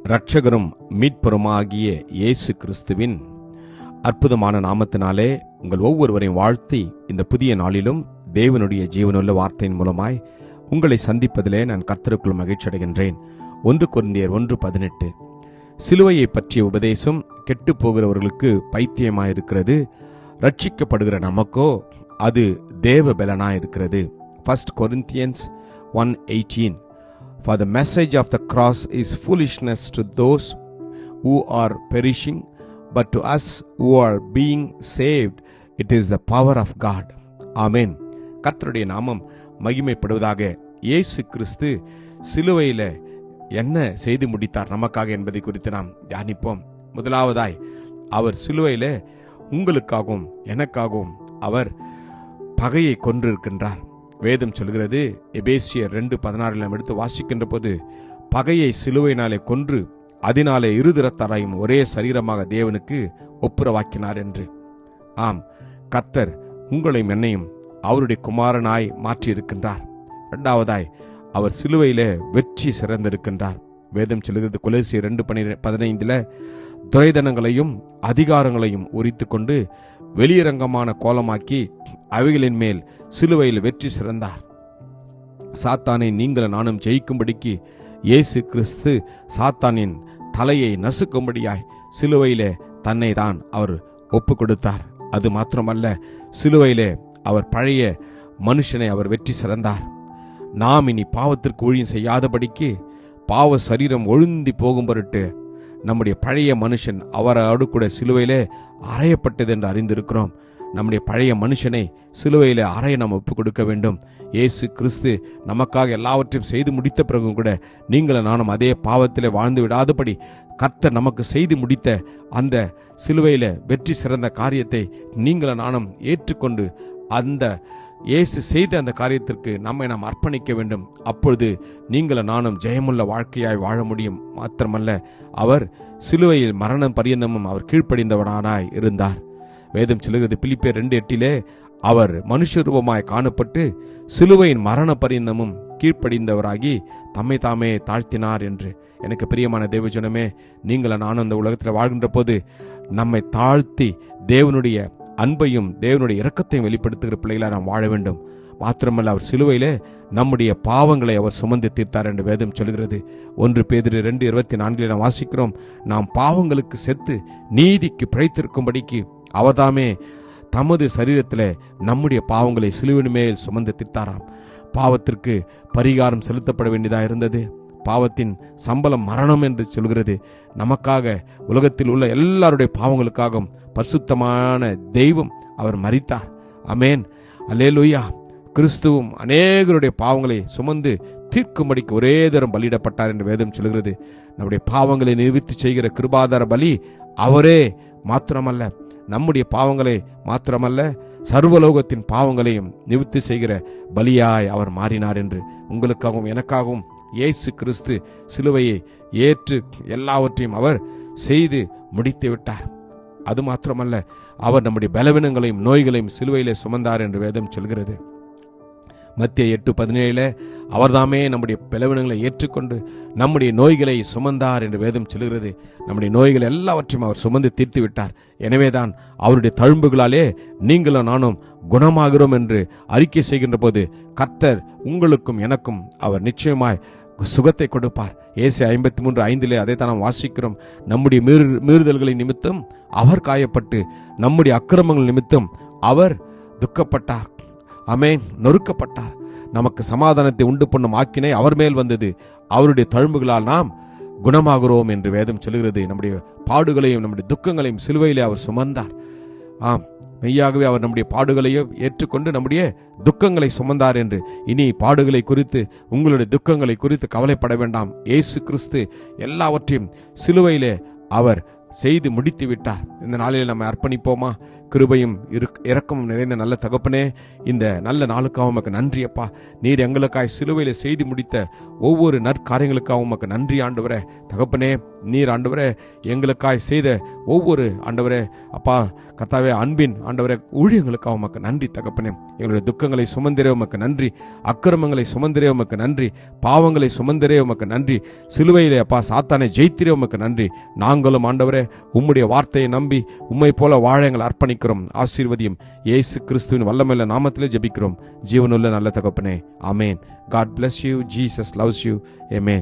இரட்சகரும் மீட்பருமாகிய இயேசு கிறிஸ்துவின் அற்புதமான நாமத்தினாலே உங்கள் ஒவ்வொருவரையும் வாழ்த்தி இந்த புதிய நாளிலும் தேவனுடைய ஜீவனுள்ள வார்த்தையின் மூலமாய் உங்களை சந்திப்பதிலே நான் கர்த்தருக்குள் மகிழ்ச்சி அடைகின்றேன். 1 கொரிந்தியர் 1:18. சிலுவையை பற்றிய உபதேசம் கெட்டு போகிறவர்களுக்கு பைத்தியமாயிருக்கிறது, ரட்சிக்கப்படுகிற நமக்கோ அது தேவ பலனாயிருக்கிறது. 1 Corinthians 1:18. For the message of the cross is foolishness to those who are perishing, but to us who are being saved, it is the power of God. Amen. கர்த்தருடைய நாமம் மகிமைப்படுவதாக. இயேசு கிறிஸ்து சிலுவையில் என்ன செய்து முடித்தார் நமக்காக என்பதை குறித்து நாம் தியானிப்போம். முதலாவதாய், அவர் சிலுவையில் உங்களுக்காகவும் எனக்காகவும் அவர் பகையை கொன்றிருக்கின்றார். வேதம் சொல்கிறது, எபேசியர் 2:16 நாம் எடுத்து வாசிக்கின்ற போது, பகையை சிலுவையினாலே கொன்று அதனாலே இருதிறத்தாரையும் ஒரே சரீரமாக தேவனுக்கு ஒப்புரவாக்கினார் என்று. ஆம், கர்த்தர் உங்களையும் என்னையும் அவருடைய குமாரனாய் மாற்றியிருக்கின்றார். இரண்டாவதாய், அவர் சிலுவையிலே வெற்றி சிறந்திருக்கின்றார். வேதம் சொல்கிறது, கொலோசியர் 2:15 துரைதனங்களையும் அதிகாரங்களையும் உரித்து கொண்டு வெளியரங்கமான கோலமாக்கி அவைகளின் மேல் சிலுவையில் வெற்றி சிறந்தார். சாத்தானை நீங்களும் நானும் ஜெயிக்கும்படிக்கு இயேசு கிறிஸ்து சாத்தானின் தலையை நசுக்கும்படியாய் சிலுவையிலே தன்னை தான் அவர் ஒப்பு கொடுத்தார். அது மாத்திரமல்ல, சிலுவையிலே அவர் பழைய மனுஷனை அவர் வெற்றி சிறந்தார். நாம் இனி பாவத்திற்கு ஊழியம் செய்யாதபடிக்கு பாவ சரீரம் ஒழுந்தி போகும் பொருட்டு நம்முடைய பழைய மனுஷன் அவரோடு கூட சிலுவையிலே அறையப்பட்டது என்று அறிந்திருக்கிறோம். நம்முடைய பழைய மனுஷனை சிலுவையிலே அறைய நாம் ஒப்பு கொடுக்க வேண்டும். இயேசு கிறிஸ்து நமக்காக எல்லாவற்றையும் செய்து முடித்த பிறகும் கூட நீங்களும் நானும் அதே பாவத்திலே வாழ்ந்து விடாதபடி கர்த்தர் நமக்கு செய்து முடித்த அந்த சிலுவையிலே வெற்றி சிறந்த காரியத்தை நீங்களும் நானும் ஏற்றுக்கொண்டு அந்த இயேசு செய்த அந்த காரியத்திற்கு நம்மை நாம் அர்ப்பணிக்க வேண்டும். அப்பொழுது நீங்களும் நானும் ஜெயமுள்ள வாழ்க்கையாய் வாழ முடியும். மாத்திரமல்ல, அவர் சிலுவையில் மரணம் பரியந்தமும் அவர் கீழ்ப்படிந்தவனாய் இருந்தார். வேதம் சொல்கிறது, பிலிப்பியர் 2:8 அவர் மனுஷ ரூபமாய் காணப்பட்டு சிலுவையின் மரண பரியந்தமும் கீழ்ப்படிந்தவராகி தம்மை தாமே தாழ்த்தினார் என்று. எனக்கு பிரியமான தேவஜனமே, நீங்களும் நானும் அந்த உலகத்தில் வாழ்கின்ற போது நம்மை தாழ்த்தி தேவனுடைய அன்பையும் தேவனுடைய இரக்கத்தையும் வெளிப்படுத்துகிற பிள்ளைகளாக நாம் வாழ வேண்டும். மாத்திரமல்ல, அவர் சிலுவையிலே நம்முடைய பாவங்களை அவர் சுமந்து தீர்த்தார் என்று வேதம் சொல்கிறது. 1 பேதுரு 2:24 நாம் வாசிக்கிறோம், நாம் பாவங்களுக்கு செத்து நீதிக்கு பிழைத்திருக்கும்படிக்கு அவர்தாமே தமது சரீரத்தில் நம்முடைய பாவங்களை சிலுவையின் மேல் சுமந்து தீர்த்தாராம். பாவத்திற்கு பரிகாரம் செலுத்தப்பட வேண்டியதாக இருந்தது. பாவத்தின் சம்பளம் மரணம் என்று சொல்கிறது. நமக்காக உலகத்தில் உள்ள எல்லாருடைய பாவங்களுக்காகவும் பரிசுத்தமான தெய்வம் அவர் மரித்தார். ஆமென், அல்லேலூயா. கிறிஸ்துவும் அநேகருடைய பாவங்களை சுமந்து தீர்க்கும்படிக்கு ஒரே தரம் பலியிடப்பட்டார் என்று வேதம் சொல்கிறது. நம்முடைய பாவங்களை நிவர்த்தி செய்கிற கிருபாதார பலி அவரே. மாத்திரமல்ல, நம்முடைய பாவங்களை மாத்திரமல்ல, சர்வலோகத்தின் பாவங்களையும் நிவர்த்தி செய்கிற பலியாய் அவர் மாறினார் என்று. உங்களுக்காகவும் எனக்காகவும் இயேசு கிறிஸ்து சிலுவையை ஏற்று எல்லாவற்றையும் அவர் செய்து முடித்து விட்டார். அது மாத்திரமல்ல, அவர் நம்முடைய பலவீனங்களையும் நோய்களையும் சிலுவையிலே சுமந்தார் என்று வேதம் சொல்கிறது. மத்திய 8:17 அவர்தாமே நம்முடைய பலவீனங்களை ஏற்றுக்கொண்டு நம்முடைய நோய்களை சுமந்தார் என்று வேதம் சொல்கிறது. நம்முடைய நோய்கள் எல்லாவற்றையும் அவர் சுமந்து தீர்த்து விட்டார். எனவேதான் அவருடைய தழும்புகளாலே நீங்களும் நானும் குணமாகிறோம் என்று அறிக்கை செய்கின்ற போது கர்த்தர் உங்களுக்கும் எனக்கும் அவர் நிச்சயமாய் சுகத்தை கொடுப்பார். ஏசாயா 53:5 அதை தான் நாம் வாசிக்கிறோம். நம்முடைய மீறுதல்களின் நிமித்தம் அவர் காயப்பட்டு நம்முடைய அக்கிரமங்கள் நிமித்தம் அவர் துக்கப்பட்டார். ஆமென், நொறுக்கப்பட்டார். நமக்கு சமாதானத்தை உண்டு பண்ணும் ஆக்கினை அவர் மேல் வந்தது. அவருடைய தழும்புகளால் நாம் குணமாகிறோம் என்று வேதம் சொல்கிறது. நம்முடைய பாடுகளையும் நம்முடைய துக்கங்களையும் சிலுவையிலே அவர் சுமந்தார். ஆம், மெய்யாகவே அவர் நம்முடைய பாடுகளையும் ஏற்றுக்கொண்டு நம்முடைய துக்கங்களை சுமந்தார் என்று. இனி பாடுகளை குறித்து, உங்களுடைய துக்கங்களை குறித்து கவலைப்பட வேண்டாம். இயேசு கிறிஸ்து எல்லாவற்றையும் சிலுவையிலே அவர் செய்து முடித்து விட்டார். இந்த நாளில் நம்ம அர்ப்பணிப்போமா? கிருபையும் இரக்கமும் நிறைந்த நல்ல தகப்பனே, இந்த நல்ல நாளுக்காக உமக்கு நன்றி அப்பா. நீர் எங்களுக்காய் சிலுவையில் செய்து முடித்த ஒவ்வொரு நற்காரியங்களுக்காக உமக்கு நன்றி ஆண்டவரே. தகப்பனே, நீர் ஆண்டவரே எங்களுக்காய் செய்த ஒவ்வொரு ஆண்டவரே அப்பா கர்த்தாவே அன்பின் ஆண்டவரே ஊழியங்களுக்காக உமக்கு நன்றி தகப்பனே. எங்களுடைய துக்கங்களை சுமந்திரே உமக்கு நன்றி, அக்கிரமங்களை சுமந்திரே உமக்கு நன்றி, பாவங்களை சுமந்திரே உமக்கு நன்றி, சிலுவையிலே அப்பா சாத்தானை ஜெயித்திரே உமக்கு நன்றி. நாங்களும் ஆண்டவரே உம்முடைய வார்த்தையை நம்பி உம்மை போல வாழ எங்களை அர்ப்பணிக்கிறோம். ஆசீர்வதியும். இயேசு கிறிஸ்துவின் வல்லமையுள்ள நாமத்திலே ஜெபிக்கிறோம் ஜீவனுள்ள நல்ல தகப்பனே. ஆமென். God bless you. Jesus loves you. Amen.